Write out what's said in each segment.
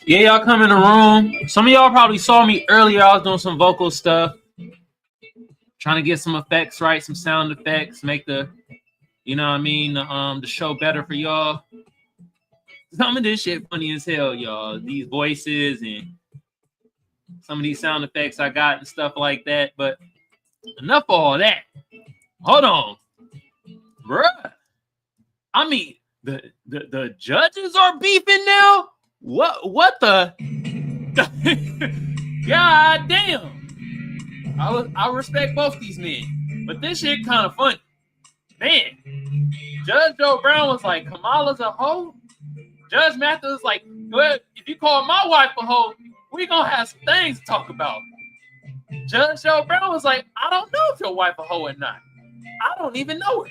Yeah, y'all come in the room. Some of y'all probably saw me earlier. I was doing some vocal stuff, trying to get some effects right, some sound effects, make the, you know what I mean, the show better for y'all. Some of this shit funny as hell, y'all. These voices and some of these sound effects I got and stuff like that. But enough of all that. Hold on, bruh. I mean, the judges are beefing now. What the? God damn. I respect both these men, but this shit kind of funny. Man, Judge Joe Brown was like, Kamala's a hoe. Judge Mathis was like, well, if you call my wife a hoe, we gonna have some things to talk about. Judge Joe Brown was like, I don't know if your wife a hoe or not. I don't even know her.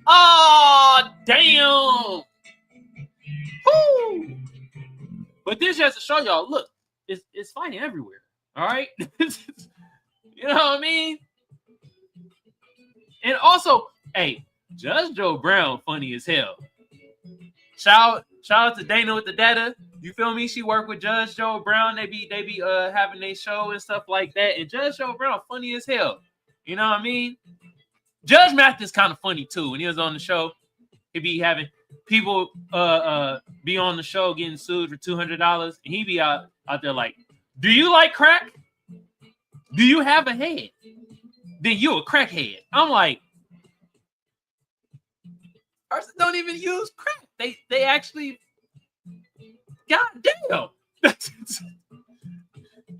Oh, damn. Woo. But this just to show y'all, look, it's fighting everywhere. All right? You know what I mean? And also, hey, Judge Joe Brown, funny as hell. Shout out to Dana with the data. You feel me? She worked with Judge Joe Brown. They be having their show and stuff like that. And Judge Joe Brown, funny as hell. You know what I mean? Judge Mathis kind of funny too. When he was on the show, he'd be having people be on the show getting sued for $200, and he'd be out there like, do you like crack? Do you have a head? Then you a crackhead. I'm like, person don't even use crack. They actually, god damn.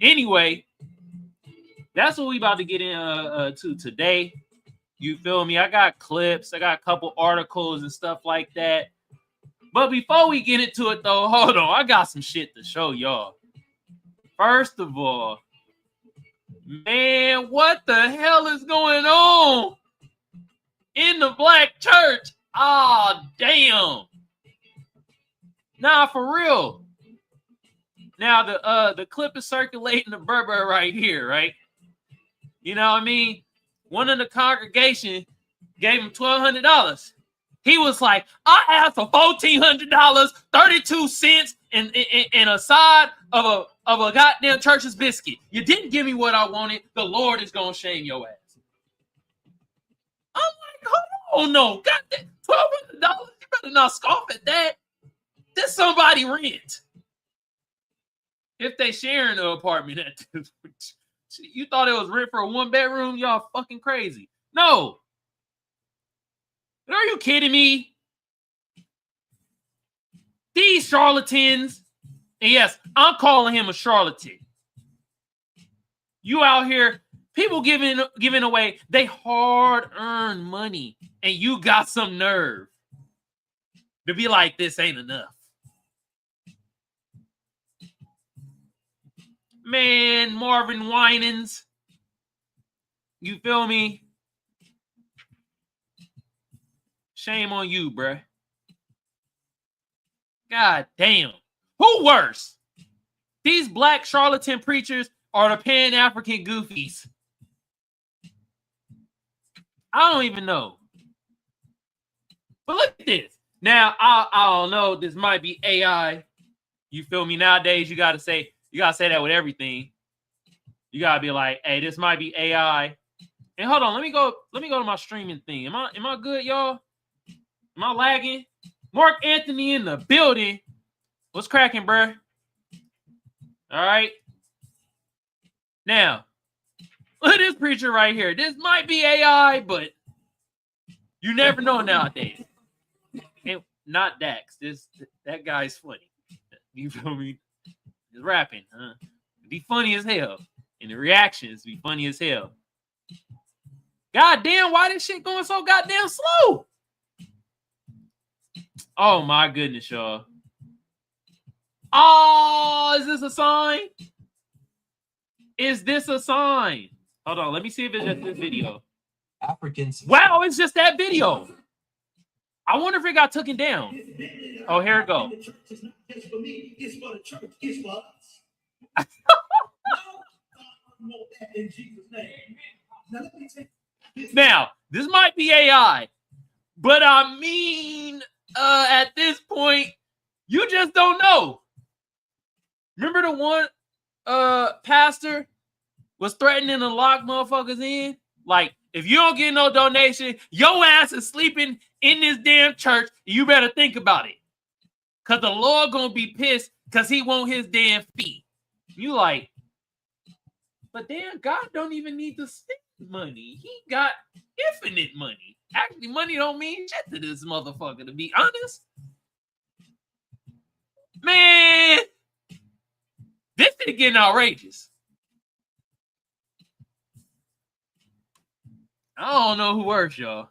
Anyway, that's what we about to get into today. You feel me? I got clips. I got a couple articles and stuff like that. But before we get into it, though, hold on. I got some shit to show y'all. First of all, man, what the hell is going on in the black church? Oh, damn. Nah, for real. Now, the clip is circulating the Berber right here, right? You know what I mean? One of the congregation gave him $1,200. He was like, I asked for $1,400, 32 cents, and a side of a goddamn church's biscuit. You didn't give me what I wanted. The Lord is gonna shame your ass. I'm like, oh no, goddamn, $1,200. You better not scoff at that. This somebody rent. If they sharing the apartment at this point. You thought it was rent for a 1-bedroom? Y'all fucking crazy. No. Are you kidding me? These charlatans. And yes, I'm calling him a charlatan. You out here, people giving away they hard-earned money, and you got some nerve to be like, this ain't enough. Man, Marvin Winans. You feel me? Shame on you, bruh. God damn. Who worse? These black charlatan preachers or the Pan-African goofies? I don't even know. But look at this. Now, I don't know. This might be AI. You feel me? Nowadays, you gotta say that with everything. You gotta be like, hey, this might be AI. And hold on, let me go to my streaming thing. Am I good, y'all? Am I lagging? Mark Anthony in the building. What's cracking, bruh? All right. Now, look at this preacher right here. This might be AI, but you never know nowadays. And not Dax. That guy's funny. You feel me? He's rapping, huh? Be funny as hell. And the reactions be funny as hell. God damn, why this shit going so goddamn slow? Oh my goodness, y'all. Oh, is this a sign? Is this a sign? Hold on, let me see if it's just this video. Africans. Wow, it's just that video. I wonder if it got taken down. Oh, here it goes. Now, this might be AI, but I mean, at this point, you just don't know. Remember the one pastor was threatening to lock motherfuckers in? Like, if you don't get no donation, your ass is sleeping in this damn church. You better think about it. Because the Lord gonna be pissed because he want his damn fee. You like, but damn, God don't even need to spend money. He got infinite money. Actually, money don't mean shit to this motherfucker, to be honest. Man, this is getting outrageous. I don't know who worse, y'all.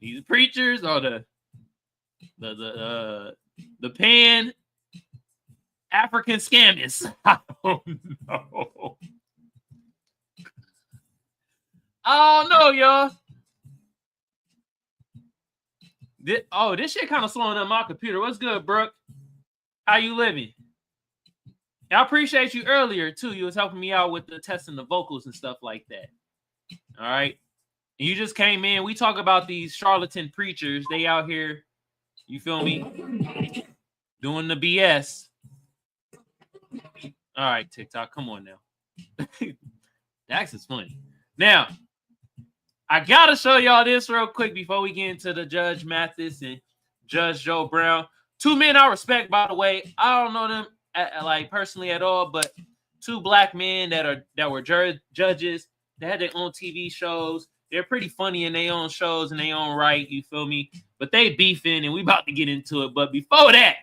These preachers or the pan African scammers. I don't know. I don't know, y'all. This shit kind of slowing up my computer. What's good, Brooke? How you living? I appreciate you earlier, too. You was helping me out with the testing the vocals and stuff like that. All right. And you just came in. We talk about these charlatan preachers. They out here, you feel me, doing the BS. All right, TikTok, come on now. That's just funny. Now, I got to show y'all this real quick before we get into the Judge Mathis and Judge Joe Brown. Two men I respect, by the way. I don't know them like personally at all, but two black men that were judges. They had their own TV shows. They're pretty funny in their own shows and their own right, you feel me? But they beefing, and we about to get into it. But before that,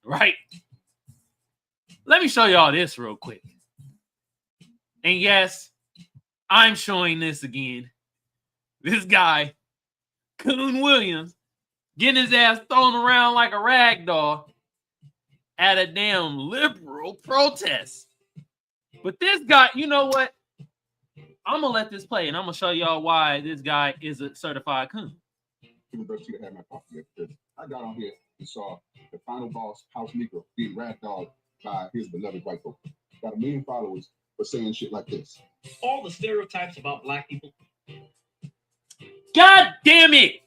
right, let me show y'all this real quick. And yes, I'm showing this again. This guy, Coon Williams, getting his ass thrown around like a rag doll at a damn liberal protest. But this guy, you know what? I'm going to let this play, and I'm going to show y'all why this guy is a certified coon. I got on here and saw the final boss, House Negro, being ragdolled by his beloved white folk. Got 1 million followers for saying shit like this. All the stereotypes about black people. God damn it!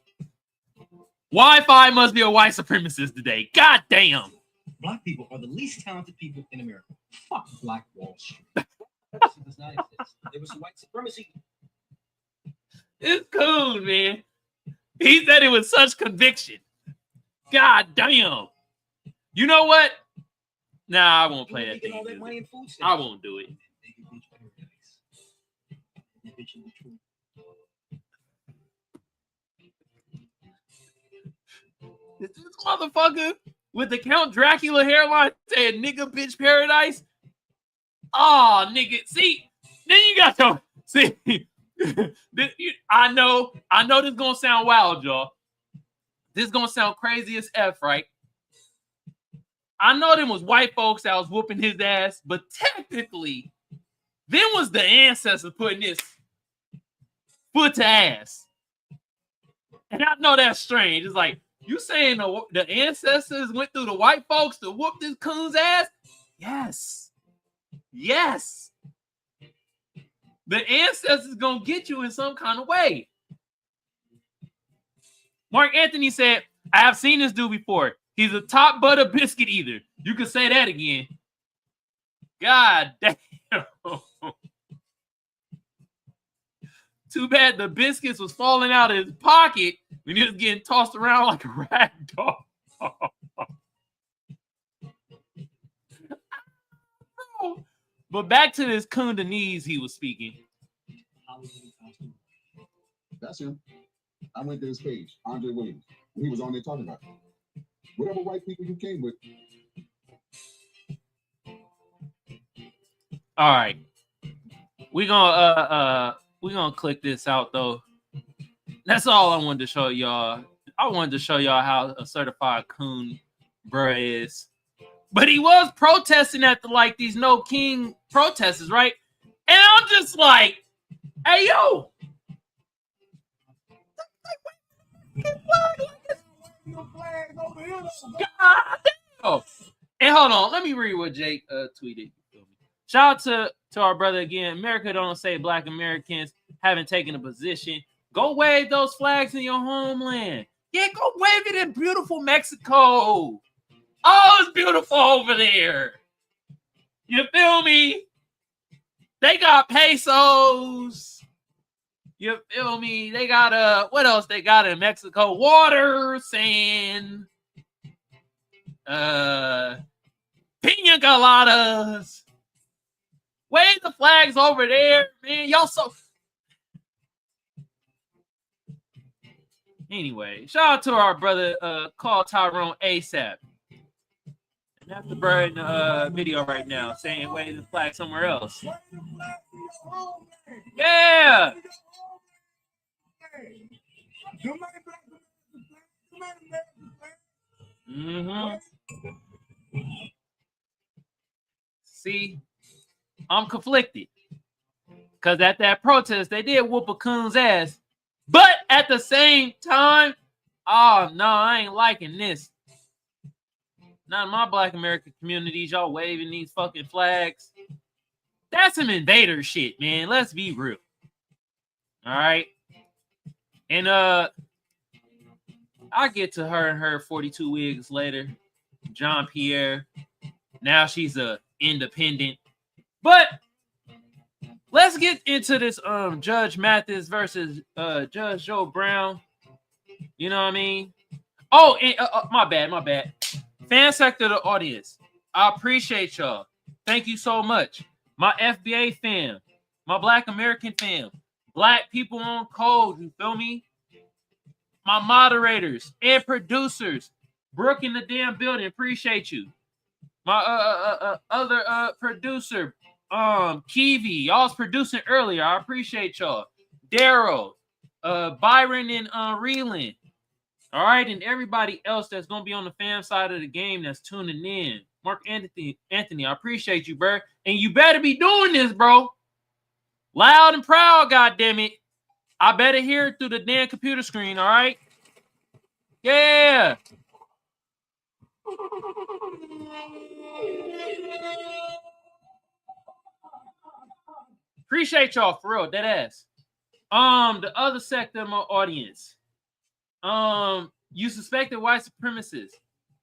Wi-Fi must be a white supremacist today. God damn! Black people are the least talented people in America. Fuck Black Wall Street. Does not exist. There was white supremacy. It's cool, man. He said it with such conviction. God damn. You know what? Nah, I won't play that thing. I won't do it. This motherfucker with the Count Dracula hairline said nigga bitch paradise. Oh, nigga. See, then you got to see. I know this is gonna sound wild, y'all. This is gonna sound crazy as F, right? I know them was white folks that was whooping his ass, but technically, them was the ancestors putting this foot to ass. And I know that's strange. It's like, you saying the ancestors went through the white folks to whoop this coon's ass? Yes. Yes. The ancestors gonna get you in some kind of way. Mark Anthony said, I have seen this dude before. He's a top butter biscuit eater. You can say that again. God damn. Too bad the biscuits was falling out of his pocket when he was getting tossed around like a rag doll. But back to this Kundanese he was speaking. That's him. I went to his page, Andre Williams, and he was on there talking about it. Whatever white people you came with. All right. We're gonna click this out though. That's all I wanted to show y'all. I wanted to show y'all how a certified coon bruh is. But he was protesting at these No King protesters, right? And I'm just like, hey yo. God damn. And hold on, let me read what Jake tweeted. Shout out to our brother again. America don't say black Americans haven't taken a position. Go wave those flags in your homeland. Yeah, go wave it in beautiful Mexico. Oh, it's beautiful over there. You feel me? They got pesos. You feel me? They got what else they got in Mexico? Water, sand, pina coladas. Wave the flags over there, man. Y'all so. Anyway, shout out to our brother called Tyrone ASAP. And that's the bird in the video right now saying wave the flag somewhere else. Yeah. See, I'm conflicted. Because at that protest, they did whoop a coon's ass. But at the same time, oh, no, I ain't liking this. Not in my Black American communities, y'all waving these fucking flags. That's some invader shit, man. Let's be real. All right? And I'll get to her and her 42 weeks later. John Pierre. Now she's a independent. But let's get into this Judge Mathis versus Judge Joe Brown. You know what I mean? Oh, and, my bad. Fan sector of the audience. I appreciate y'all. Thank you so much. My FBA fam. My Black American fam. Black people on code. You feel me? My moderators and producers. Brooke in the damn building. Appreciate you. My other producer. Kiveon, y'all's producing earlier. I appreciate y'all. Daryl, Byron, and Reeland. All right, and everybody else that's gonna be on the fan side of the game that's tuning in. Mark Anthony, I appreciate you, bro. And you better be doing this, bro. Loud and proud, goddammit. I better hear it through the damn computer screen, all right? Yeah. Appreciate y'all for real, dead ass. The other sector of my audience. You suspected white supremacists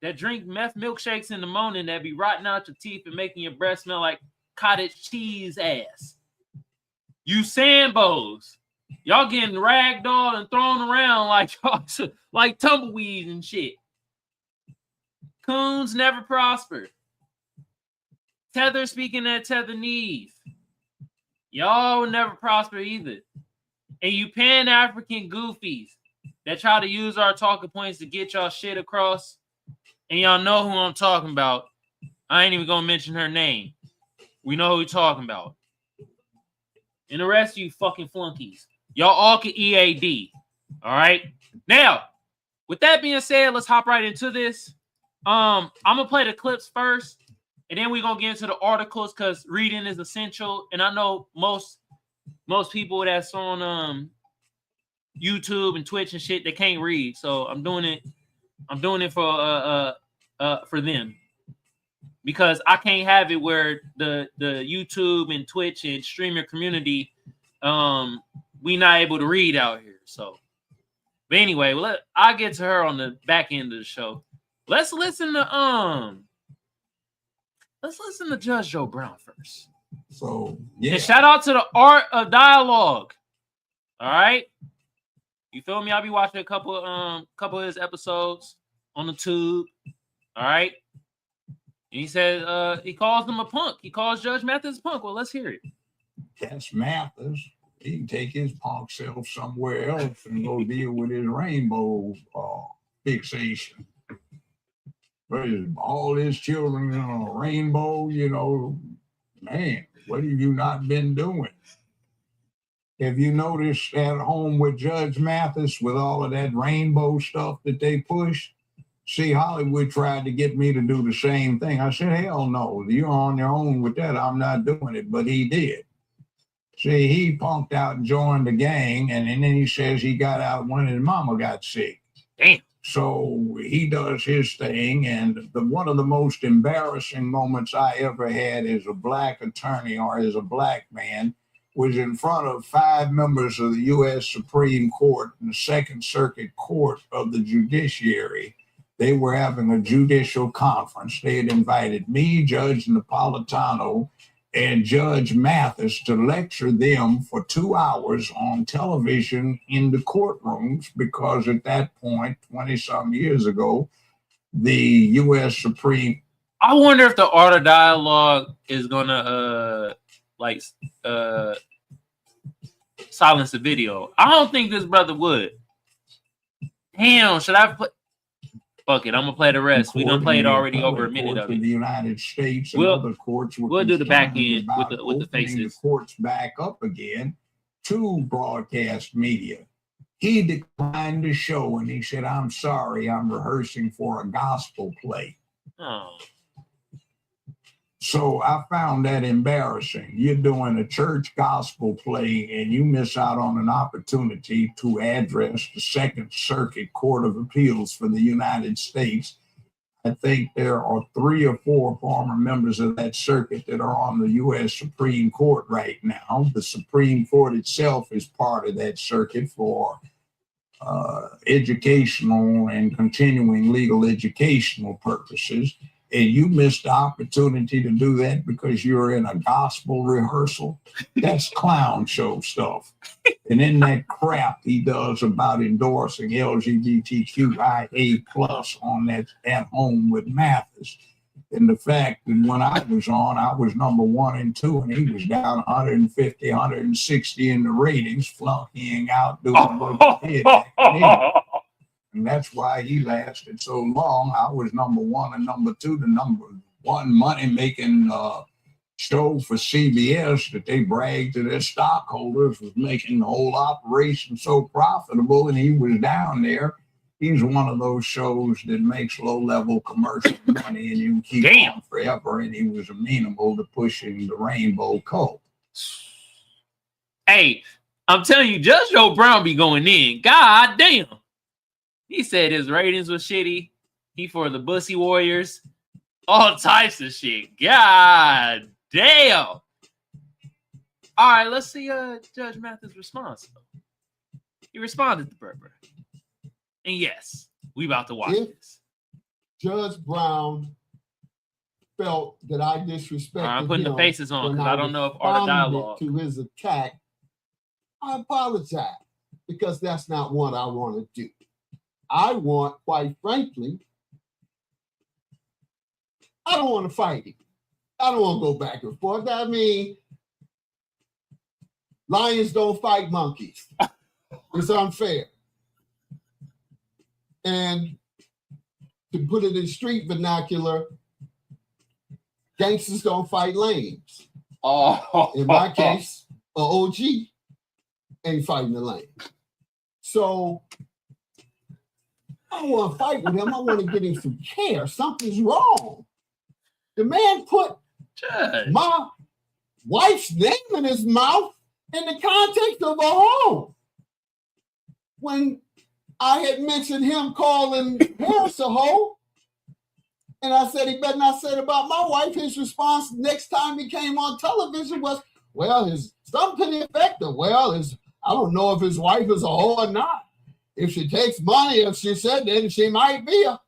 that drink meth milkshakes in the morning that be rotting out your teeth and making your breath smell like cottage cheese ass. You Sambos. Y'all getting ragdolled and thrown around like tumbleweeds and shit. Coons never prosper. Tether speaking at tether knees. Y'all will never prosper either. And you Pan-African goofies that try to use our talking points to get y'all shit across. And y'all know who I'm talking about. I ain't even gonna mention her name. We know who we're talking about. And the rest of you fucking flunkies. Y'all all can EAD. All right? Now, with that being said, let's hop right into this. I'm gonna play the clips first. And then we're going to get into the articles because reading is essential. And I know most people that's on YouTube and Twitch and shit, they can't read. So I'm doing it for them. Because I can't have it where the YouTube and Twitch and streamer community, we not able to read out here. So, but anyway, I'll get to her on the back end of the show. Let's listen to Judge Joe Brown first. So, yeah. And shout out to the Art of Dialogue. All right. You feel me? I'll be watching a couple of his episodes on the tube. All right. And he says he calls them a punk. He calls Judge Mathis a punk. Well, let's hear it. That's Mathis. He can take his punk self somewhere else and go deal with his rainbow fixation. But all his children on a rainbow, man, what have you not been doing? Have you noticed at home with Judge Mathis with all of that rainbow stuff that they push? See, Hollywood tried to get me to do the same thing. I said, hell no, you're on your own with that. I'm not doing it, but he did. See, he punked out and joined the gang, and then he says he got out when his mama got sick. Damn. So he does his thing, and one of the most embarrassing moments I ever had as a black attorney or as a black man was in front of 5 members of the U.S. Supreme Court and the Second Circuit Court of the Judiciary They were having a judicial conference. They had invited me, Judge Napolitano, and Judge Mathis to lecture them for 2 hours on television in the courtrooms, because at that point, 20-some years ago, the U.S. Supreme... I wonder if the Art of Dialogue is gonna silence the video. I don't think this brother would. Damn, should I play? Fuck it, I'm gonna play the rest. We done played already over a minute of it. The United States and other courts we'll do the back end with the faces. The courts back up again to broadcast media. He declined the show and he said, "I'm sorry, I'm rehearsing for a gospel play." Oh. So I found that embarrassing. You're doing a church gospel play and you miss out on an opportunity to address the Second Circuit Court of Appeals for the United States. I think there are 3 or 4 former members of that circuit that are on the U.S. Supreme Court right now. The Supreme Court itself is part of that circuit for educational and continuing legal educational purposes. And you missed the opportunity to do that because you're in a gospel rehearsal. That's clown show stuff. And then that crap he does about endorsing LGBTQIA+ on that At Home with Mathis. And the fact that when I was on, I was number 1 and 2, and he was down 150, 160 in the ratings, flunkying out, doing what he did. And that's why he lasted so long. I was number 1 and number 2, the number 1 money-making show for CBS that they bragged to their stockholders was making the whole operation so profitable, and he was down there. He's one of those shows that makes low-level commercial money, and you can keep on forever, and he was amenable to pushing the rainbow cult. Hey, I'm telling you, Judge Joe Brown be going in. God damn. He said his ratings was shitty. He for the Bussy Warriors. All types of shit. God damn. All right, let's see Judge Mathis' response. He responded to Berber. And yes, we about to watch this. Judge Brown felt that I disrespected I'm putting him the faces on because I don't know if Art of Dialogue. To his attack, I apologize because that's not what I want to do. I want, quite frankly, I don't want to fight him. I don't want to go back and forth. I mean, lions don't fight monkeys. It's unfair. And to put it in street vernacular, gangsters don't fight lames. Oh. In my case, an OG ain't fighting the lame. So I don't want to fight with him. I want to get him some care. Something's wrong. The man put my wife's name in his mouth in the context of a home. When I had mentioned him calling Harris a hoe, and I said he better not say it about my wife, his response next time he came on television was, well, his something to the effect of, well, I don't know if his wife is a hoe or not. If she takes money, if she said then she might be a.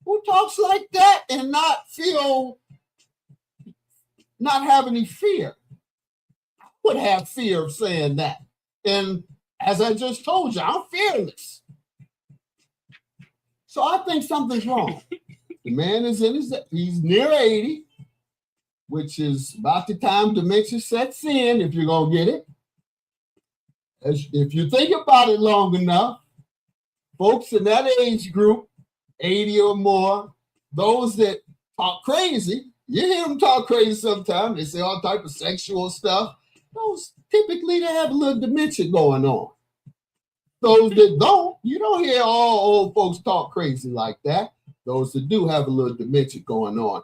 Who talks like that and not have any fear? I would have fear of saying that. And as I just told you, I'm fearless. So I think something's wrong. The man is he's near 80, which is about the time dementia sets in, if you're going to get it. If you think about it long enough, folks in that age group, 80 or more, those that talk crazy, you hear them talk crazy sometimes. They say all type of sexual stuff. Those typically they have a little dementia going on. Those that don't, you don't hear all old folks talk crazy like that. Those that do have a little dementia going on.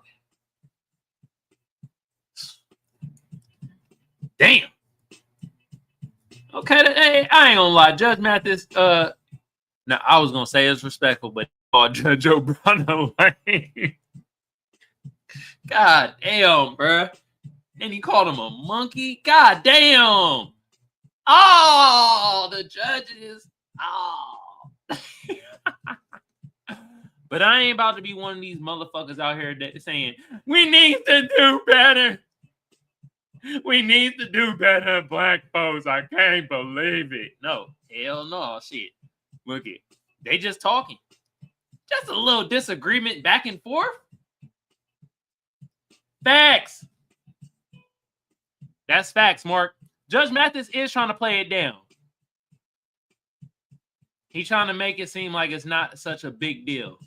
Damn. Okay, hey, I ain't gonna lie. Judge Mathis, now I was gonna say it's respectful, but Judge O'Brien, God damn, bruh. And he called him a monkey. God damn. Oh, the judges. Oh. But I ain't about to be one of these motherfuckers out here that saying, we need to do better. We need to do better, black folks. I can't believe it. No, hell no, shit. Look it. They just talking. Just a little disagreement back and forth. Facts. That's facts, Mark. Judge Mathis is trying to play it down. He's trying to make it seem like it's not such a big deal.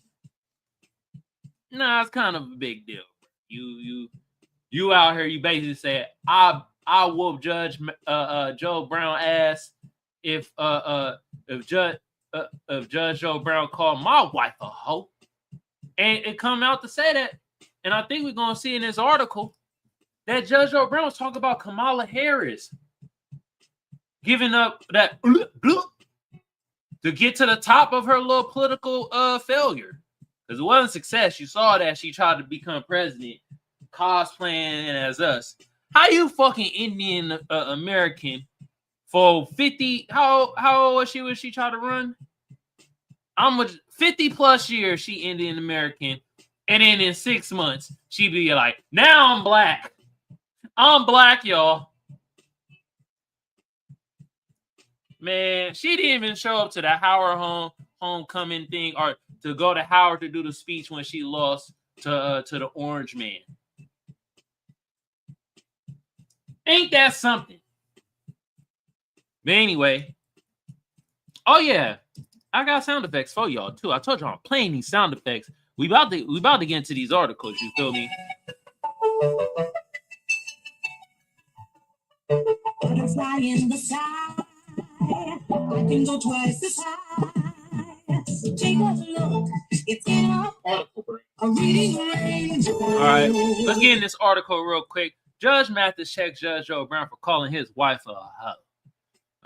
Nah, it's kind of a big deal. You out here, you basically said, I whoop Judge Joe Brown ass if Judge Joe Brown called my wife a hoe. And it come out to say that. And I think we're gonna see in this article that Judge Joe Brown was talking about Kamala Harris giving up that to get to the top of her little political failure. Because it wasn't success. You saw that she tried to become president, cosplaying as us. How you fucking Indian American for 50? How old was she when she tried to run? 50 plus years she Indian American, and then in 6 months she be like, now I'm black. I'm black, y'all. Man, she didn't even show up to the Howard homecoming thing or to go to Howard to do the speech when she lost to the Orange Man. Ain't that something? But anyway, oh yeah, I got sound effects for y'all too. I told y'all I'm playing these sound effects. We about to get into these articles. You feel me? Butterfly in the sky. I can go twice as high. Take a look. It's in a reading range. All right, let's get in this article real quick. Judge Mathis checks Judge Joe Brown for calling his wife a hoe.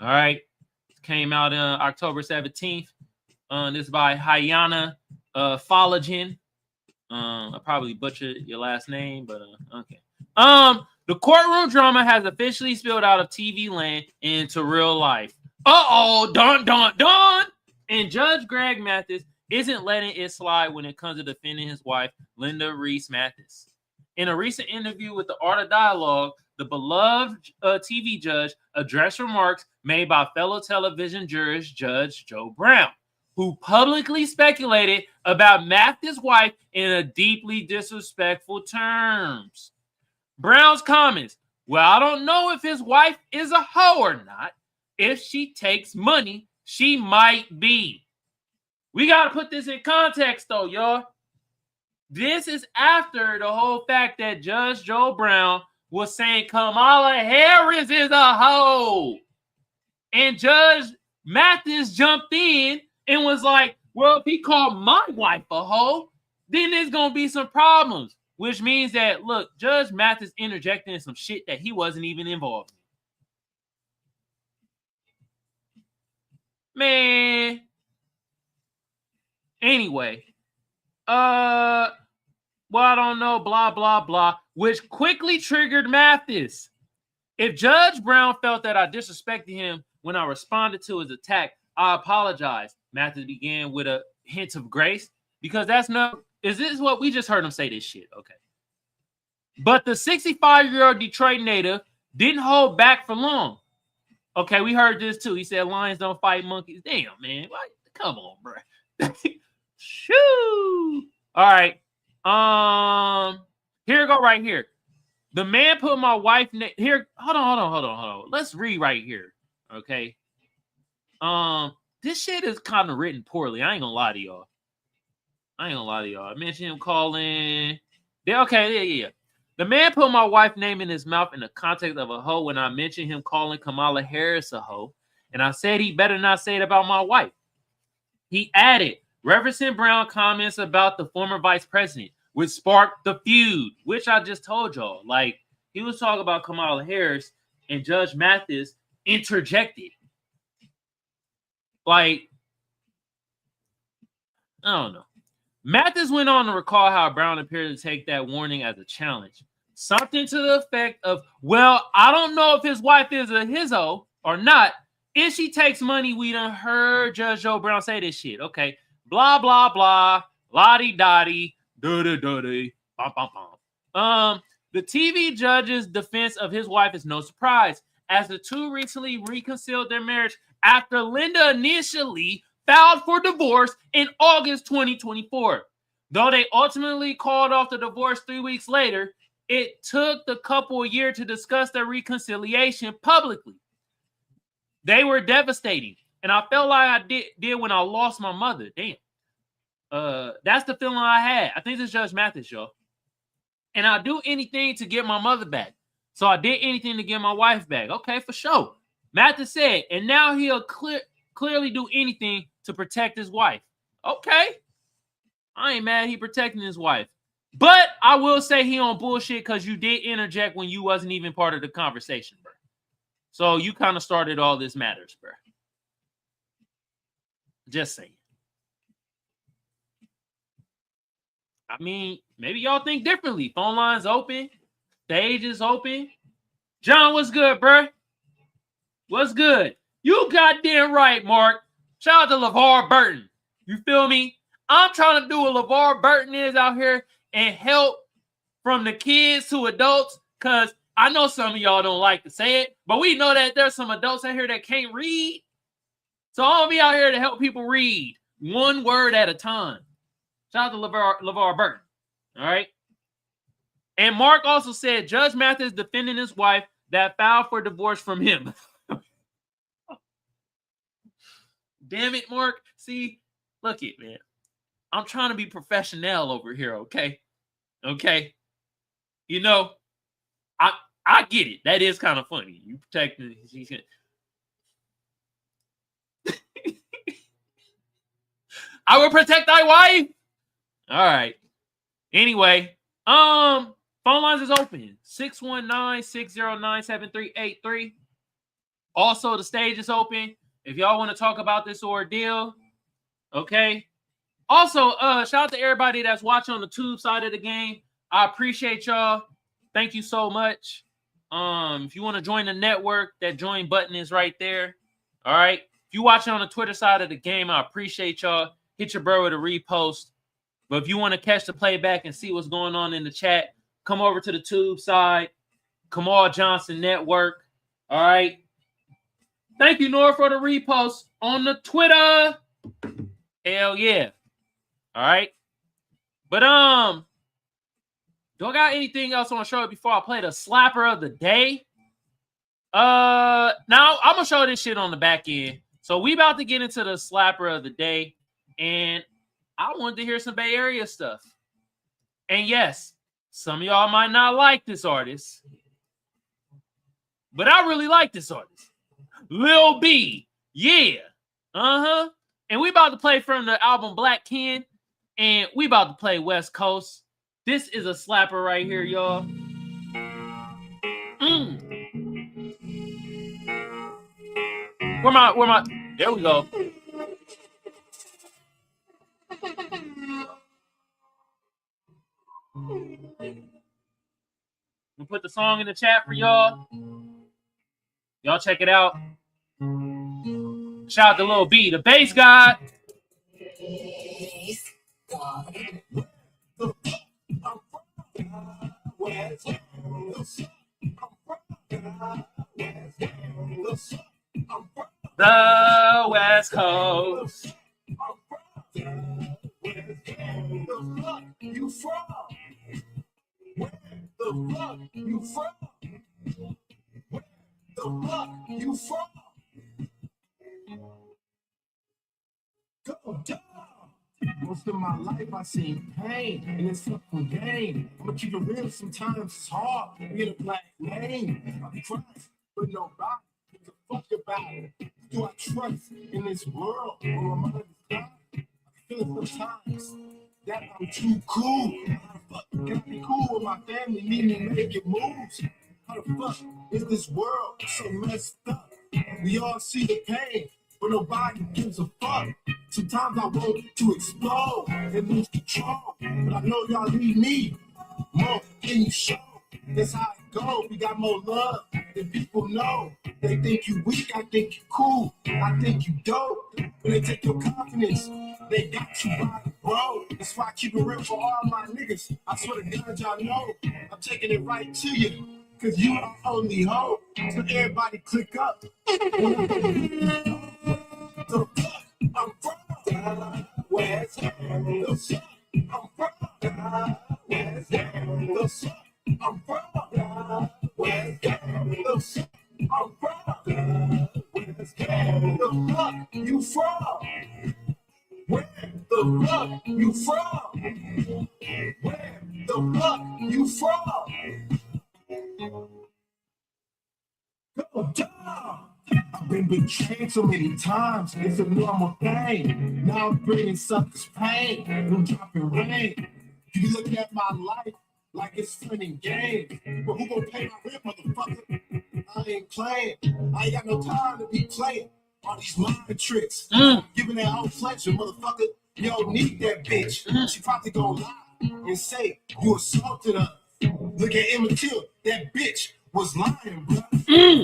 All right, it came out on October 17th. This is by Hyana Folagen. I probably butchered your last name, but okay. The courtroom drama has officially spilled out of TV land into real life. Dun. And Judge Greg Mathis isn't letting it slide when it comes to defending his wife, Linda Reese Mathis. In a recent interview with the Art of Dialogue, the beloved TV judge addressed remarks made by fellow television jurist Judge Joe Brown, who publicly speculated about Mathis' wife in a deeply disrespectful terms. Brown's comments, well, I don't know if his wife is a hoe or not. If she takes money, she might be. We got to put this in context, though, y'all. This is after the whole fact that Judge Joe Brown was saying Kamala Harris is a hoe. And Judge Mathis jumped in and was like, well, if he called my wife a hoe, then there's going to be some problems. Which means that, look, Judge Mathis interjected in some shit that he wasn't even involved in. Man. Anyway. Well, I don't know, blah, blah, blah, which quickly triggered Mathis. If Judge Brown felt that I disrespected him when I responded to his attack, I apologize. Mathis began with a hint of grace, because is this what we just heard him say this shit? Okay. But the 65-year-old Detroit native didn't hold back for long. Okay, we heard this too. He said lions don't fight monkeys. Damn, man. Come on, bro. Shoo. All right. Here we go right here. The man put my wife here. Hold on. Let's read right here. Okay. This shit is kind of written poorly. I ain't gonna lie to y'all. I mentioned him calling. Yeah. The man put my wife's name in his mouth in the context of a hoe when I mentioned him calling Kamala Harris a hoe, and I said he better not say it about my wife. He added, referencing Brown comments about the former vice president, which sparked the feud, which I just told y'all. Like, he was talking about Kamala Harris, and Judge Mathis interjected. Like, I don't know. Mathis went on to recall how Brown appeared to take that warning as a challenge. Something to the effect of, well, I don't know if his wife is a hizzo or not. If she takes money, we done heard Judge Joe Brown say this shit. Okay. Blah, blah, blah. La-di-da-di, da-da-da-di, bum. The TV judge's defense of his wife is no surprise, as the two recently reconciled their marriage after Linda initially filed for divorce in August 2024. Though they ultimately called off the divorce 3 weeks later, it took the couple a year to discuss their reconciliation publicly. They were devastating, and I felt like I did when I lost my mother. Damn. That's the feeling I had. I think this is Judge Mathis, y'all. And I'll do anything to get my mother back. So I did anything to get my wife back. Okay, for sure. Mathis said, and now he'll clearly do anything to protect his wife. Okay. I ain't mad he protecting his wife. But I will say he on bullshit because you did interject when you wasn't even part of the conversation, bro. So you kind of started all this matters, bro. Just saying. I mean, maybe y'all think differently. Phone lines open. Stage is open. John, what's good, bro? What's good? You goddamn right, Mark. Shout out to LeVar Burton. You feel me? I'm trying to do what LeVar Burton is out here and help from the kids to adults, because I know some of y'all don't like to say it, but we know that there's some adults out here that can't read. So I'll be out here to help people read one word at a time. Shout out to LeVar Burton. All right. And Mark also said Judge Mathis defending his wife that filed for divorce from him. Damn it, Mark. See, look it, man. I'm trying to be professional over here, okay? Okay. You know, I get it. That is kind of funny. You protecting. I will protect thy wife. All right. Anyway, phone lines is open. 619-609-7383. Also, the stage is open. If y'all want to talk about this ordeal, okay? Also, shout out to everybody that's watching on the tube side of the game. I appreciate y'all. Thank you so much. If you want to join the network, that join button is right there. All right. If you watching on the Twitter side of the game, I appreciate y'all. Hit your bro with a repost. But if you want to catch the playback and see what's going on in the chat, come over to the tube side. Kamal Johnson Network. All right. Thank you, Nora, for the repost on the Twitter. Hell yeah. All right. But do I got anything else I want to show you before I play the slapper of the day? Now I'm gonna show this shit on the back end. So we about to get into the slapper of the day, and I wanted to hear some Bay Area stuff. And yes, some of y'all might not like this artist, but I really like this artist. Lil B. Yeah. Uh-huh. And we about to play from the album Black Ken, and we about to play West Coast. This is a slapper right here, y'all. Where my, there we go. We'll put the song in the chat for y'all. Y'all check it out. Shout out to Lil B, the bass guy. The West Coast. You from? Where the fuck you from? Where the fuck you from? Go down. Most of my life I seen pain in this fucking game. I'ma keep it real, sometimes it's hard to get a black name. I'm crying, but nobody gives a fuck about it. Do I trust in this world or am I dying? I feel sometimes that I'm too cool. How the fuck can I be cool with my family, need me making moves? How the fuck is this world so messed up? We all see the pain, but nobody gives a fuck. Sometimes I want to explode and lose control, but I know y'all need me more than you show. That's how it goes. We got more love than people know. They think you weak, I think you cool, I think you dope. When they take your confidence, they got you by the Bro, that's why I keep it real for all my niggas. I swear to God, y'all know I'm taking it right to you. Cause you are only hoe. So everybody click up. So I'm from West. I'm from West. I'm from West. I'm from West. The fuck you from? Where the fuck you from? Where the fuck you from? Go down. I've been betrayed so many times, it's a normal thing. Now I'm bringing suckers pain, I'm dropping rain. You look at my life like it's fun and games. But who gon' pay my rent, motherfucker? I ain't playing. I ain't got no time to be playing all these mind tricks. Giving that whole pleasure, motherfucker. You don't need that bitch. She probably gon' lie and say you assaulted her. Look at Emma Till, that bitch was lying, bro.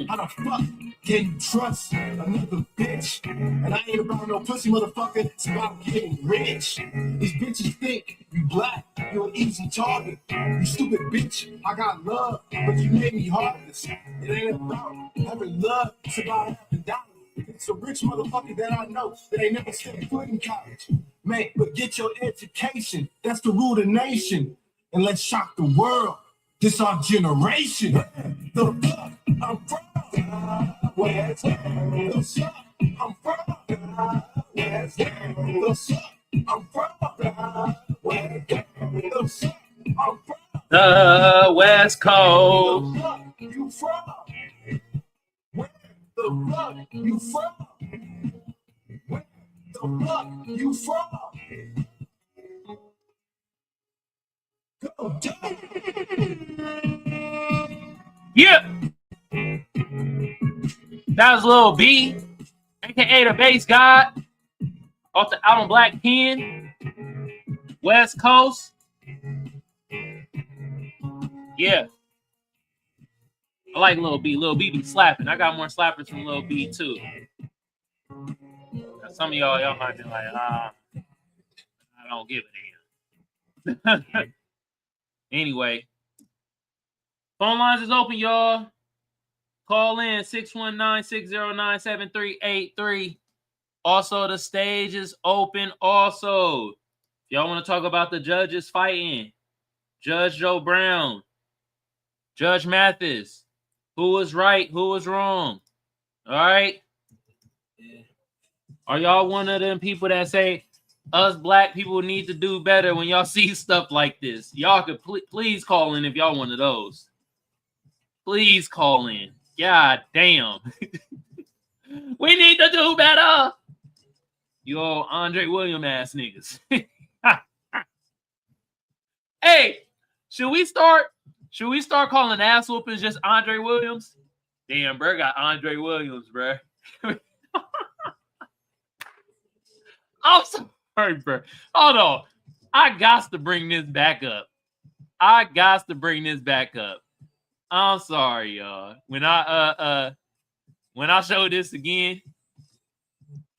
How the fuck can you trust another bitch? And I ain't about no pussy, motherfucker. It's about getting rich. These bitches think you black, you're an easy target. You stupid bitch, I got love, but you made me heartless. It ain't about having love, it's about having dollars. It's a rich motherfucker that I know that ain't never stepped foot in college. Man, but get your education. That's the rule of the nation. And let's shock the world. This our generation. The fuck I'm from West. The fuck I'm from West. The fuck I'm from West. The fuck I'm from the West Coast. the fuck you from? Where the fuck you from? Where the fuck you from? Go down. Yeah. That was Lil B, aka the Bass God, off the album Black Pen, West Coast. Yeah. I like Lil B. Lil B be slapping. I got more slappers from Lil B too. Now, some of y'all might be like, I don't give a damn. Anyway, phone lines is open, y'all. Call in 619-609-7383. Also, the stage is open. Also, if y'all want to talk about the judges fighting, Judge Joe Brown, Judge Mathis, who was right, who was wrong. All right. Are y'all one of them people that say us black people need to do better when y'all see stuff like this? Y'all could please call in if y'all one of those. Please call in. God damn. We need to do better. You all Andre William ass niggas. Hey, should we start calling ass whoopings just Andre Williams? Damn, bro, got Andre Williams, bro. I'm sorry, bro. Hold on. I got to bring this back up. I'm sorry, y'all. When I show this again,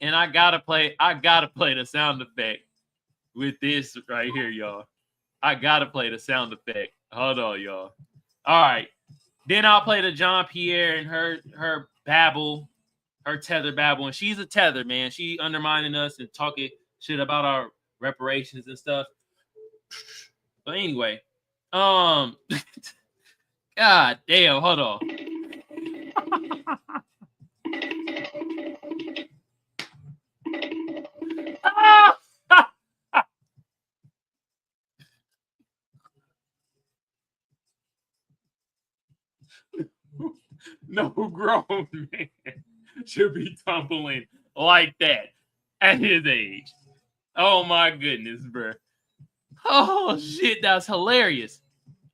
and I gotta play the sound effect with this right here, y'all. I gotta play the sound effect. Hold on, y'all. All right. Then I'll play the John Pierre and her babble, her tether babble, and she's a tether, man. She undermining us and talking shit about our reparations and stuff. But anyway, God damn, hold on. No grown man should be tumbling like that at his age. Oh my goodness, bro. Oh shit, that's hilarious.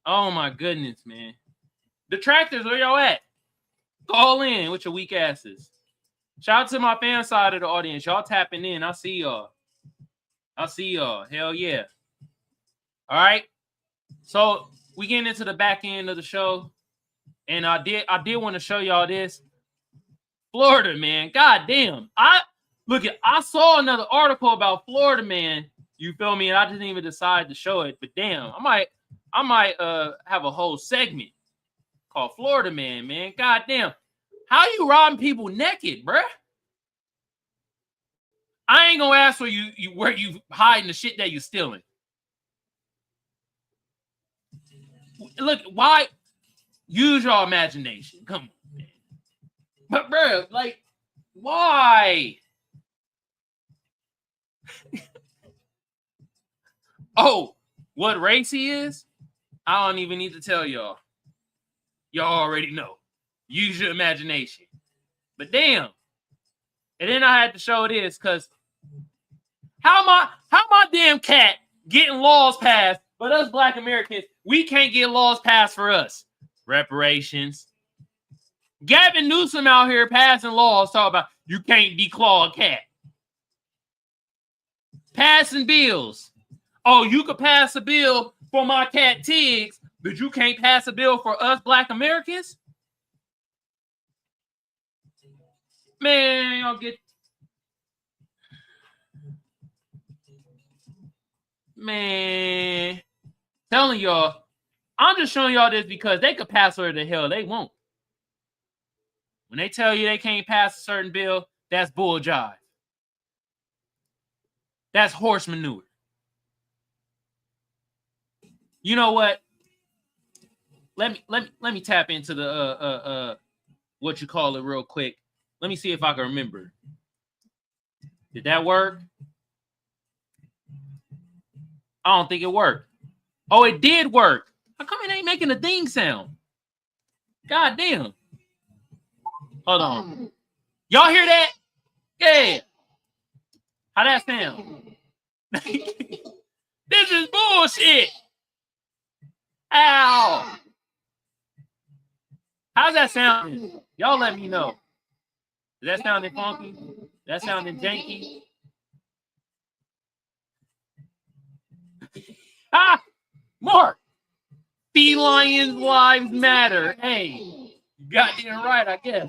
Oh my goodness, man. Detractors, where y'all at? Call in with your weak asses. Shout out to my fan side of the audience. Y'all tapping in. I see y'all. Hell yeah. All right. So we getting into the back end of the show. And I did want to show y'all this. Florida, man. God damn. I saw another article about Florida, man. You feel me? And I didn't even decide to show it, but damn, I might have a whole segment called Florida Man. God damn. How you robbing people naked, bruh? I ain't gonna ask where you hiding the shit that you stealing. Look, why? Use your imagination. Come on, man. But bruh, like, why? Oh, what race he is? I don't even need to tell y'all. Y'all already know. Use your imagination. But damn. And then I had to show this because how my damn cat getting laws passed, but us Black Americans, we can't get laws passed for us. Reparations. Gavin Newsom out here passing laws talking about you can't declaw a cat. Passing bills. Oh, you could pass a bill for my cat Tiggs, but you can't pass a bill for us Black Americans? Man, y'all get... Man. Telling y'all, I'm just showing y'all this because they could pass whatever the hell they want. When they tell you they can't pass a certain bill, that's bull jive. That's horse manure. You know what? Let me tap into the what you call it real quick. Let me see if I can remember. Did that work? I don't think it worked. Oh, it did work. How come it ain't making a ding sound? God damn. Hold on. Y'all hear that? Yeah. How that sound? This is bullshit. Ow. How's that sounding? Y'all let me know. Is that sounding funky? That sounding janky? Ah! Mark! Felines lives matter. Hey, you got it right, I guess.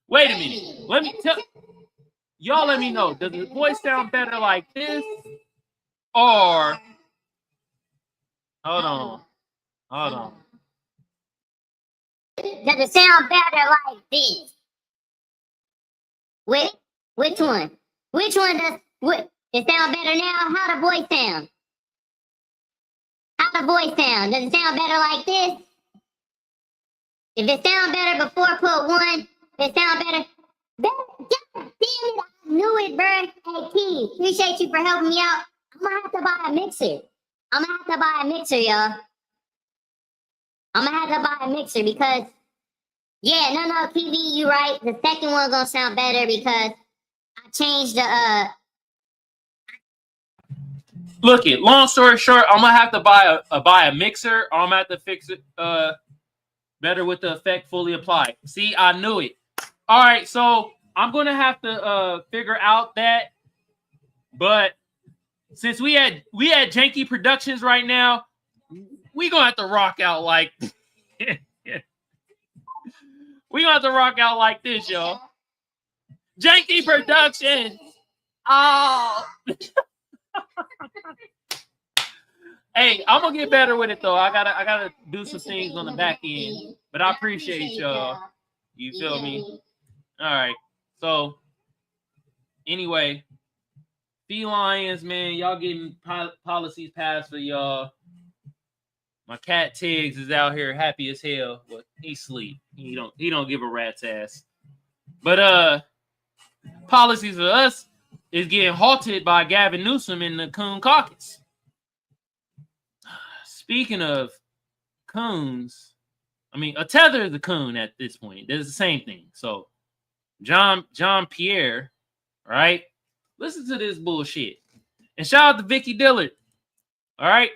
Wait a minute. Let me tell y'all. Let me know. Does the voice sound better like this, or hold on? Does it sound better like this? Which one? Which one does it sound better now? How the voice sound? How the voice sound? Does it sound better like this? If it sound better before put 1, if it sound better. God damn it, I knew it, bro. Hey, Key, appreciate you for helping me out. I'm gonna have to buy a mixer. Y'all. I'm gonna have to buy a mixer because, yeah, no, TV, you right. The second one gonna sound better because I changed the Look it. Long story short, I'm gonna have to buy a mixer. Or I'm gonna have to fix it better with the effect fully applied. See, I knew it. All right, so I'm gonna have to figure out that. But since we had janky productions right now, we gonna have to rock out like we gonna have to rock out like this, y'all. Janky production. Oh. Hey, I'm gonna get better with it though. I gotta do some things on the back end. But I appreciate y'all. You feel me? All right. So anyway, felines, man, y'all getting policies passed for y'all. My cat Tiggs is out here happy as hell. But he sleep. He don't give a rat's ass. But policies for us is getting halted by Gavin Newsom in the Coon Caucus. Speaking of coons, I mean, a tether is a coon at this point. It's the same thing. So, John Pierre, right? Listen to this bullshit. And shout out to Vicky Dillard. All right?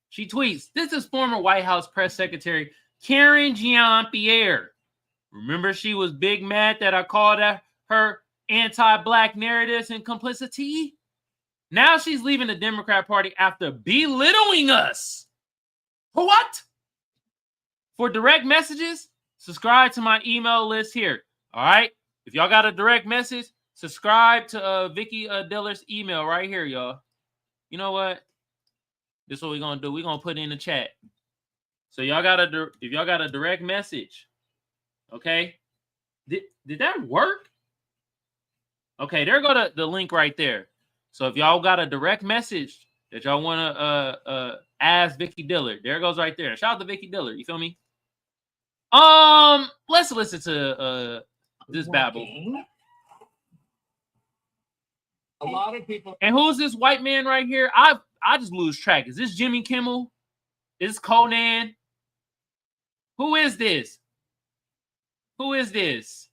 She tweets, this is former White House press secretary Karen Jean-Pierre. Remember she was big mad that I called her anti-black narratives and complicity? Now she's leaving the Democrat Party after belittling us. For what? For direct messages, subscribe to my email list here. All right? If y'all got a direct message, Subscribe to Vicky Diller's email right here, y'all. You know what? This is what we're gonna do. We're gonna put it in the chat. So y'all got if y'all got a direct message, okay? Did that work? Okay, there go the link right there. So if y'all got a direct message that y'all wanna ask Vicky Diller, there it goes right there. Shout out to Vicky Diller. You feel me? Let's listen to this babble. A lot of people. And who's this white man right here? I just lose track. Is this Jimmy Kimmel? Is this Conan? Who is this? Who is this?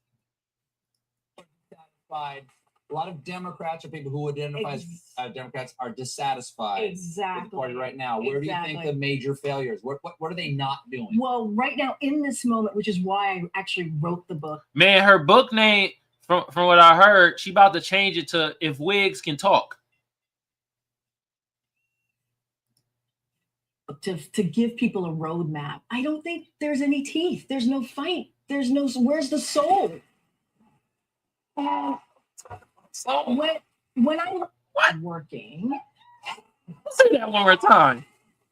Satisfied. A lot of Democrats or people who identify as Democrats are dissatisfied with the party right now. Where do you think the major failures? What are they not doing? Well, right now in this moment, which is why I actually wrote the book. Man, her book name, from what I heard, she about to change it to If Wigs Can Talk. To give people a roadmap. I don't think there's any teeth. There's no fight. There's no. Where's the soul? When I'm working. Say that one more time.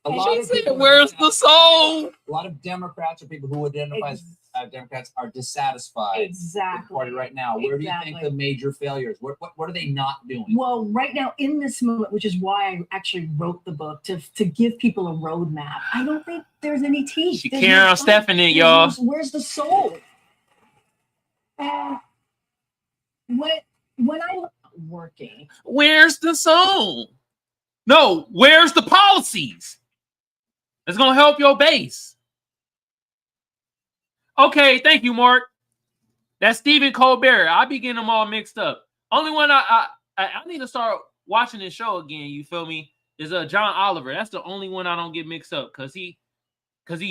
A lot of people where's the soul? A lot of Democrats or people who identify as Democrats are dissatisfied with the party right now. Where do you think the major failures? What are they not doing? Well, right now in this moment, which is why I actually wrote the book, to give people a roadmap. I don't think there's any teeth. She Karen Stephanie, y'all. Where's the soul? When I'm working. Where's the soul? No, where's the policies? It's gonna help your base. Okay, thank you, Mark. That's Stephen Colbert. I be getting them all mixed up. Only one I need to start watching this show again. You feel me? Is John Oliver. That's the only one I don't get mixed up because he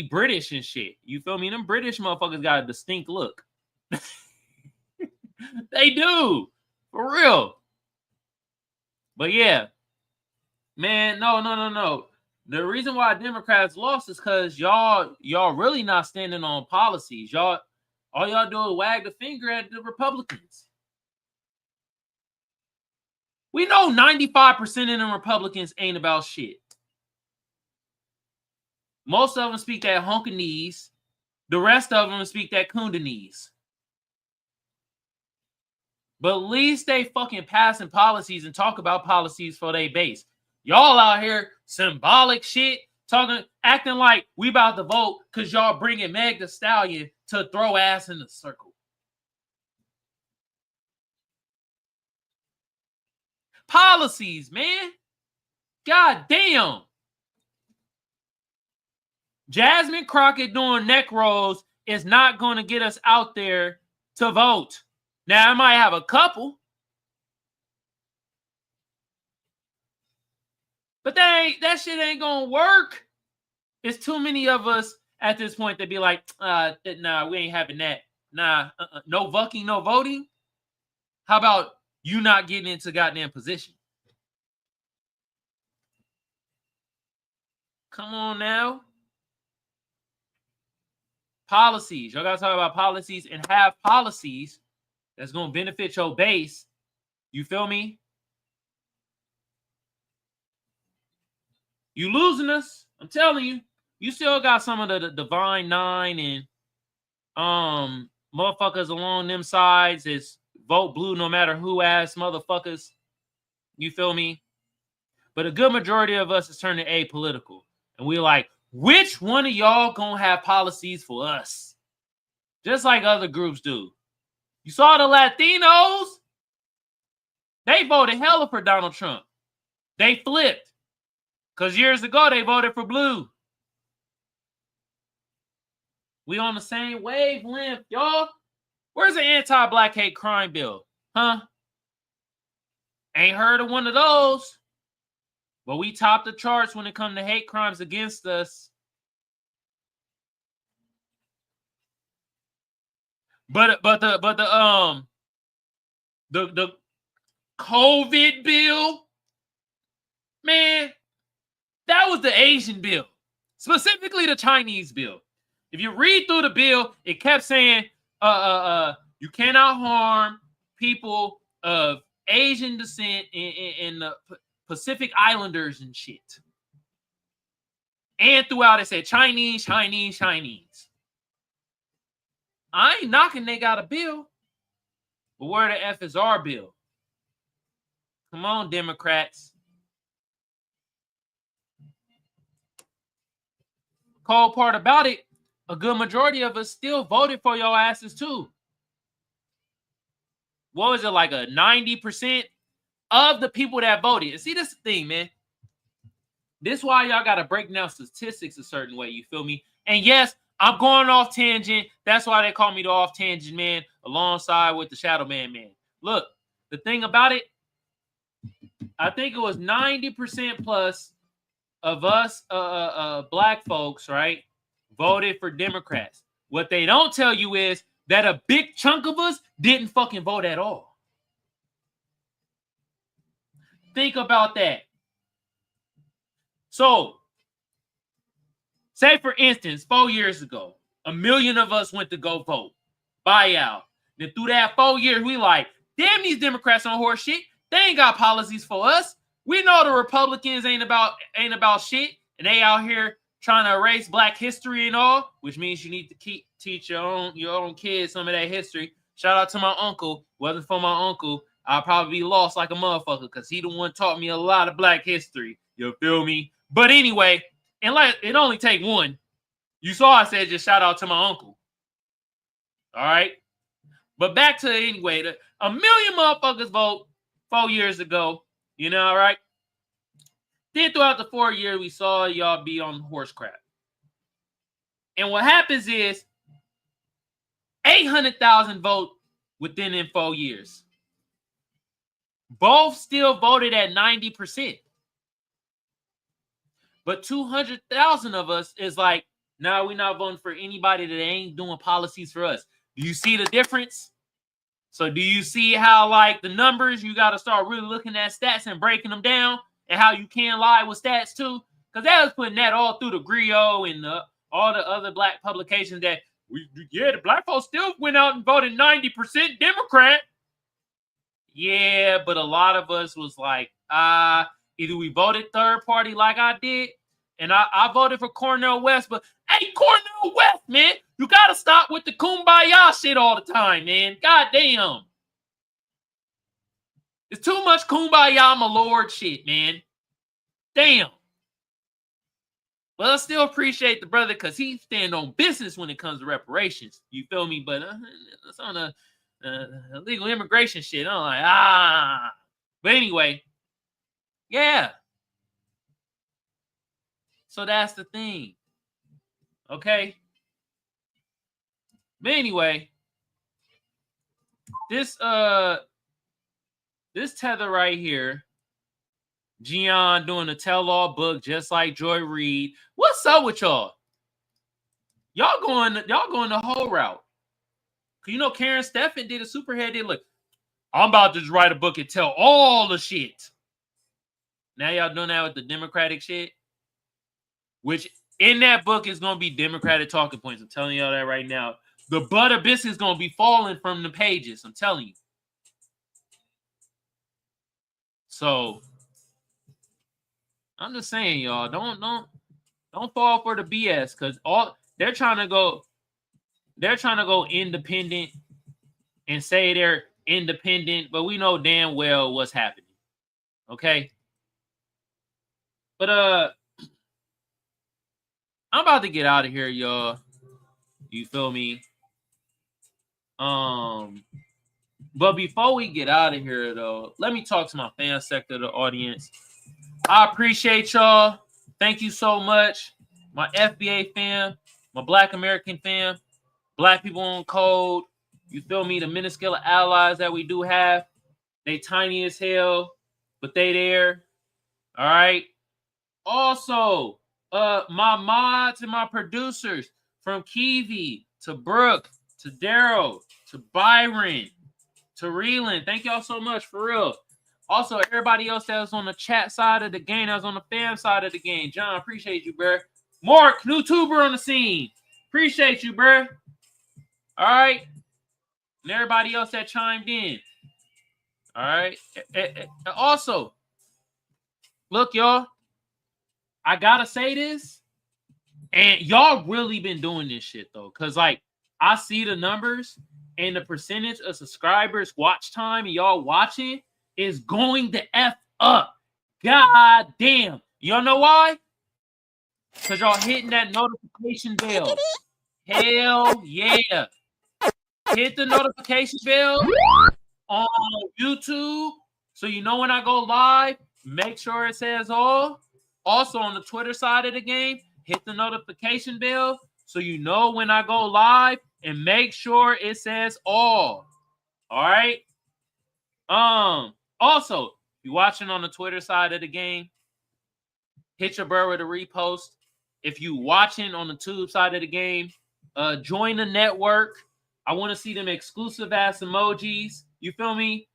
British and shit. You feel me? Them British motherfuckers got a distinct look. They do, for real. But yeah, man, no. The reason why Democrats lost is because y'all really not standing on policies. All y'all do is wag the finger at the Republicans. We know 95% of them Republicans ain't about shit. Most of them speak that honkanese. The rest of them speak that kundanese. But at least they fucking passing policies and talk about policies for their base. Y'all out here symbolic shit, acting like we about to vote because y'all bringing Meg Thee Stallion to throw ass in the circle. Policies, man. God damn. Jasmine Crockett doing neck rolls is not going to get us out there to vote. Now, I might have a couple. But that shit ain't going to work. It's too many of us at this point that be like, nah, we ain't having that. Nah, no fucking, no voting. How about you not getting into goddamn position? Come on now. Policies. Y'all got to talk about policies and have policies that's going to benefit your base. You feel me? You losing us. I'm telling you. You still got some of the Divine Nine and motherfuckers along them sides is vote blue no matter who ass motherfuckers. You feel me? But a good majority of us is turning apolitical. And we're like, which one of y'all gonna have policies for us? Just like other groups do. You saw the Latinos? They voted hella for Donald Trump. They flipped. Because years ago, they voted for blue. We on the same wavelength, y'all. Where's the anti-black hate crime bill? Huh? Ain't heard of one of those. But we top the charts when it comes to hate crimes against us. But the COVID bill, man, that was the Asian bill, specifically the Chinese bill. If you read through the bill, it kept saying, you cannot harm people of Asian descent in the Pacific Islanders and shit. And throughout it said Chinese, Chinese, Chinese. I ain't knocking they got a bill, but where the F is our bill? Come on, Democrats. Cold part about it, a good majority of us still voted for your asses too. What was it, like a 90% of the people that voted? And see, this is the thing, man. This is why y'all got to break down statistics a certain way, you feel me? And yes, I'm going off tangent. That's why they call me the off tangent man, alongside with the Shadow Man. Look, the thing about it, I think it was 90% plus of us black folks, right, voted for Democrats. What they don't tell you is that a big chunk of us didn't fucking vote at all. Think about that. So, say for instance, 4 years ago, 1 million of us went to go vote, buy out. Then through that 4 years, we like, damn, these Democrats on horse shit. They ain't got policies for us. We know the Republicans ain't about shit, and they out here trying to erase Black history and all, which means you need to teach your own kids some of that history. Shout out to my uncle. Wasn't for my uncle, I'll probably be lost like a motherfucker because he the one taught me a lot of Black history. You feel me? But anyway, and like it only take one. You saw I said just shout out to my uncle. All right. But back to it anyway. 1 million motherfuckers vote 4 years ago. You know, all right? Then throughout the 4 years, we saw y'all be on horse crap. And what happens is 800,000 vote within them 4 years. Both still voted at 90%. But 200,000 of us is like, nah, we're not voting for anybody that ain't doing policies for us. Do you see the difference? So do you see how, like, the numbers, you got to start really looking at stats and breaking them down, and how you can lie with stats too? Because that was putting that all through the Griot and all the other Black publications that, the Black folks still went out and voted 90% Democrat. Yeah, but a lot of us was like, either we voted third party like I did, and I voted for Cornel West, but hey, Cornel West, man, you got to stop with the kumbaya shit all the time, man. God damn. It's too much kumbaya, my lord shit, man. Damn. But I still appreciate the brother because he stand on business when it comes to reparations. You feel me? But it's on a illegal immigration shit. I'm like, But anyway, yeah. So that's the thing. Okay? But anyway, this tether right here, Gian doing a tell-all book just like Joy Reid. What's up with y'all? Y'all going the whole route. You know, Karen Steffen did a superhead deal. Look, I'm about to just write a book and tell all the shit. Now y'all doing that with the Democratic shit, which in that book is going to be Democratic talking points. I'm telling y'all that right now. The butter biscuit is going to be falling from the pages. I'm telling you. So I'm just saying, y'all, don't fall for the BS, because they're trying to go independent and say they're independent, but we know damn well what's happening. Okay? But I'm about to get out of here, y'all. You feel me? But before we get out of here, though, let me talk to my fan sector of the audience. I appreciate y'all. Thank you so much. My FBA fam, my Black American fam, Black people on code. You feel me? The minuscule allies that we do have. They tiny as hell, but they there. All right. Also, my mods and my producers, from Kiveon to Brooke to Daryl to Byron to Reeland. Thank y'all so much, for real. Also, everybody else that was on the chat side of the game, that was on the fan side of the game. John, appreciate you, bruh. Mark, new tuber on the scene. Appreciate you, bruh. All right. And everybody else that chimed in. All right. Also, look, y'all. I gotta say this, and y'all really been doing this shit though, cause like I see the numbers and the percentage of subscribers, watch time, and y'all watching is going to F up. God damn. Y'all know why? Cause y'all hitting that notification bell. Hell yeah. Hit the notification bell on YouTube so you know when I go live. Make sure it says all. Also on the Twitter side of the game, hit the notification bell so you know when I go live, and make sure it says all. All right. Also, if you're watching on the Twitter side of the game, hit your bird with a repost. If you watching on the Tube side of the game, join the network. I want to see them exclusive ass emojis. You feel me?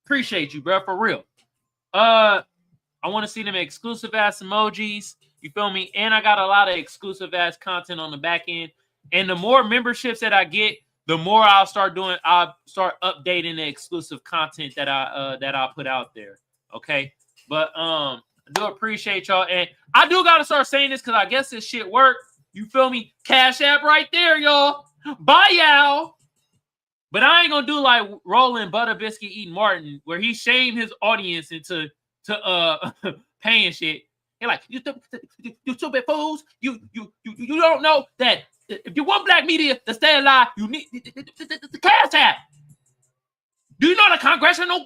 Appreciate you, bro, for real. I want to see them exclusive ass emojis. You feel me? And I got a lot of exclusive ass content on the back end. And the more memberships that I get, the more I'll start updating the exclusive content that I put out there. Okay. But I do appreciate y'all. And I do gotta start saying this because I guess this shit worked. You feel me? Cash App right there, y'all. Bye, y'all. But I ain't gonna do like Roland Butter Biscuit eating Martin, where he shamed his audience into paying shit. They're like, you stupid fools. You don't know that if you want black media to stay alive, you need the Cash App. Do you know the congressional,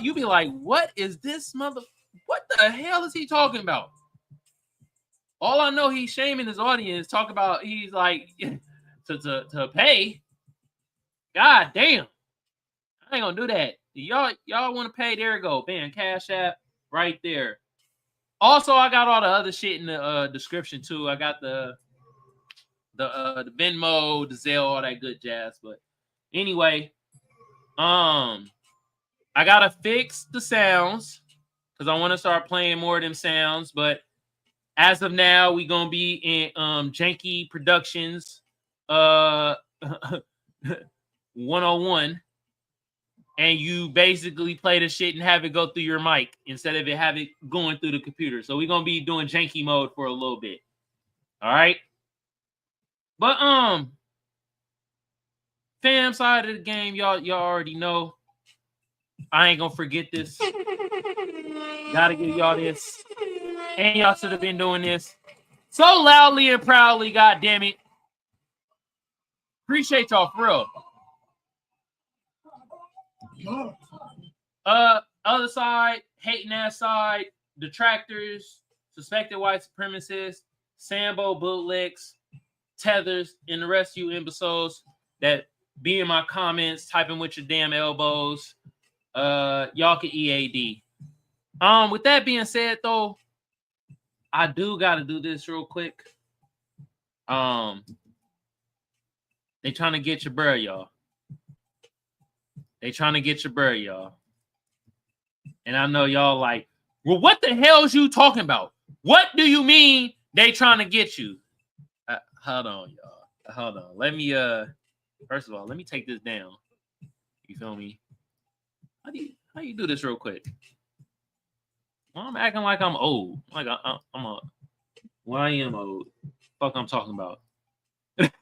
you be like, what is this mother? What the hell is he talking about? All I know, he's shaming his audience. Talk about he's like to pay. God damn, I ain't gonna do that. Y'all want to pay? There you go, bam, Cash App right there. Also, I got all the other shit in the description too. I got the Venmo, the Zelle, all that good jazz. But anyway, I gotta fix the sounds because I want to start playing more of them sounds. But as of now, we gonna be in Janky Productions 101. And you basically play the shit and have it go through your mic instead of it have it going through the computer. So we're gonna be doing janky mode for a little bit. All right. But fam side of the game, y'all already know. I ain't gonna forget this. Gotta give y'all this. And y'all should have been doing this so loudly and proudly, god damn it. Appreciate y'all for real. Other side, hating ass side, detractors, suspected white supremacists, Sambo bootlicks, tethers, and the rest of you imbeciles that be in my comments, typing with your damn elbows. Y'all can EAD. With that being said, though, I do gotta do this real quick. They trying to get your bruh, y'all. They trying to get your bird, y'all. And I know y'all like, well, what the hell is you talking about? What do you mean they trying to get you? Hold on, y'all. Hold on. Let me, first of all, let me take this down. You feel me? How you do this real quick? Well, I'm acting like I'm old. Like I am old. Fuck I'm talking about.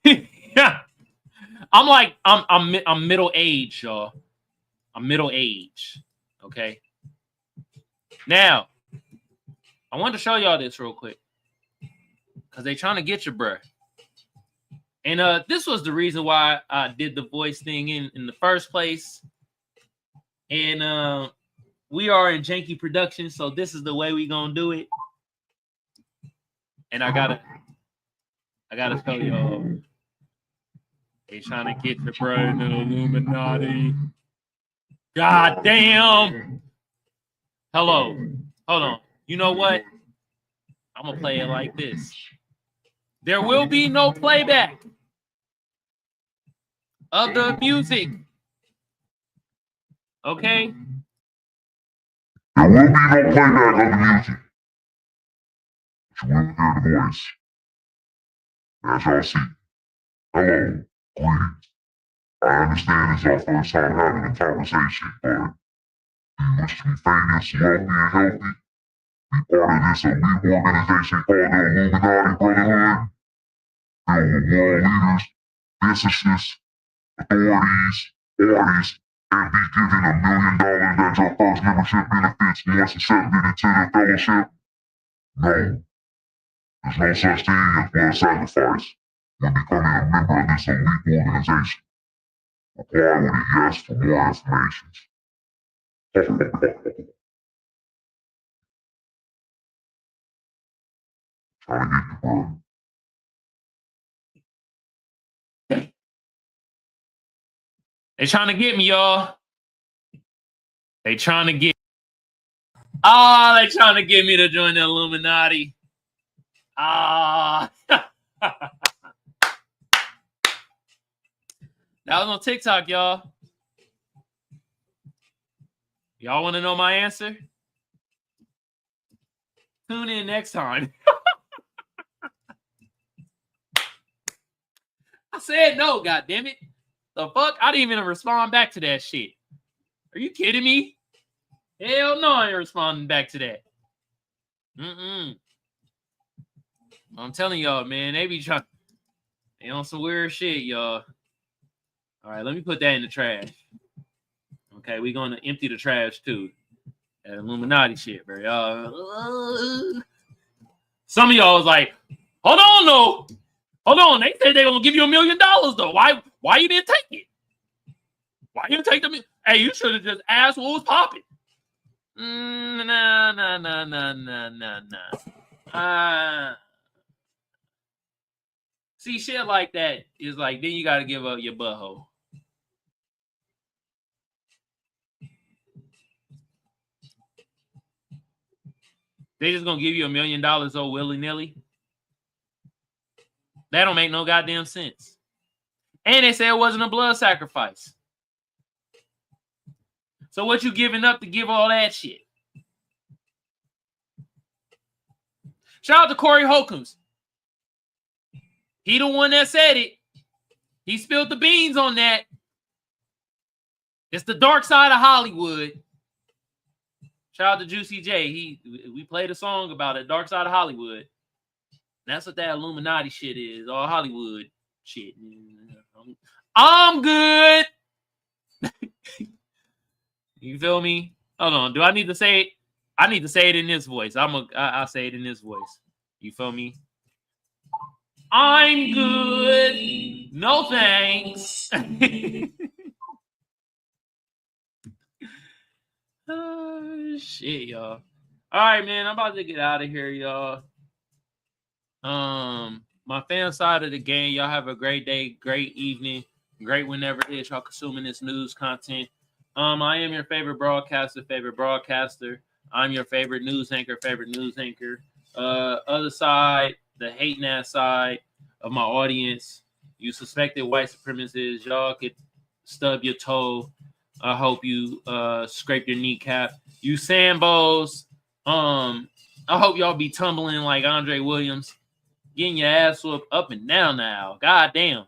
Yeah. I'm middle age, y'all. I'm middle age. Okay. Now, I wanted to show y'all this real quick. Because they trying to get your bruh. And this was the reason why I did the voice thing in the first place. And we are in Janky Productions, so this is the way we gonna do it. And I gotta show y'all. They trying to get your bruh in the Illuminati. God damn. Hello. Hold on. You know what? I'm going to play it like this. There will be no playback of the music. Okay? There will be no playback of the music. But you will hear the voice. As y'all see. Hello. Greetings. I understand it's our first time having a conversation, but do you wish to be famous, wealthy, and healthy? Be part of this elite organization called the Illuminati Brotherhood? Filled with world leaders, physicists, authorities, artists, and be given $1 million as your first membership benefits once accepted into the fellowship? No. There's no such thing as blood sacrifice when becoming a member of this elite organization. Reply with a yes for more information. Trying to get you, bro. They trying to get me, y'all. They trying to get. Ah, they trying to get me to join the Illuminati. Ah. That was on TikTok, y'all. Y'all want to know my answer? Tune in next time. I said no, goddammit. The fuck? I didn't even respond back to that shit. Are you kidding me? Hell no, I ain't responding back to that. I'm telling y'all, man, they be trying. They on some weird shit, y'all. All right, let me put that in the trash. Okay, we're gonna empty the trash too. That Illuminati shit, bro. Y'all. Some of y'all was like, hold on, no. Hold on. They said they're gonna give you $1 million though. Why you didn't take it? Why you didn't take them? Hey, you should have just asked what was popping. Nah. See, shit like that is like, then you gotta give up your butthole. They just gonna give you $1 million oh willy-nilly? That don't make no goddamn sense. And they said it wasn't a blood sacrifice. So what you giving up to give all that shit? Shout out to Corey Holcombs. He the one that said it. He spilled the beans on that. It's the dark side of Hollywood. Shout out to Juicy J. We played a song about it, Dark Side of Hollywood. That's what that Illuminati shit is, all Hollywood shit. I'm good. You feel me? Hold on. Do I need to say it? I need to say it in this voice. I'll say it in this voice. You feel me? I'm good. No thanks. Oh, shit, y'all. All right, man. I'm about to get out of here, y'all. My fan side of the game, y'all have a great day, great evening, great whenever it is y'all consuming this news content. I am your favorite broadcaster. I'm your favorite news anchor. Other side, the hating ass side of my audience, you suspected white supremacists, y'all could stub your toe. I hope you scrape your kneecap. You Sambos, I hope y'all be tumbling like Andre Williams, getting your ass whooped up and down now. God damn.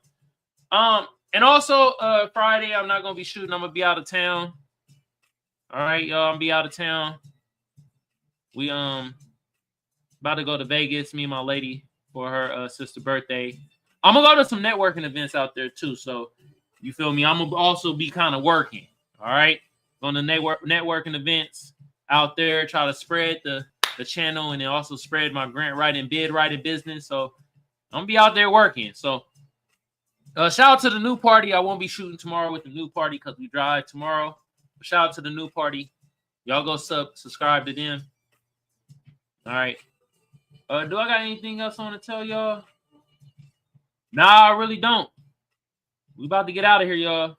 And also Friday, I'm not gonna be shooting. I'm gonna be out of town. All right, y'all. I'm gonna be out of town. We about to go to Vegas, me and my lady, for her sister's birthday. I'm gonna go to some networking events out there too. So you feel me? I'm gonna also be kind of working. All right, going to networking events out there, try to spread the channel and then also spread my grant writing, bid writing business. So I'm gonna be out there working. So shout out to the new party. I won't be shooting tomorrow with the new party because we drive tomorrow. But shout out to the new party. Y'all go subscribe to them. All right. Do I got anything else I want to tell y'all? Nah, I really don't. We about to get out of here, y'all.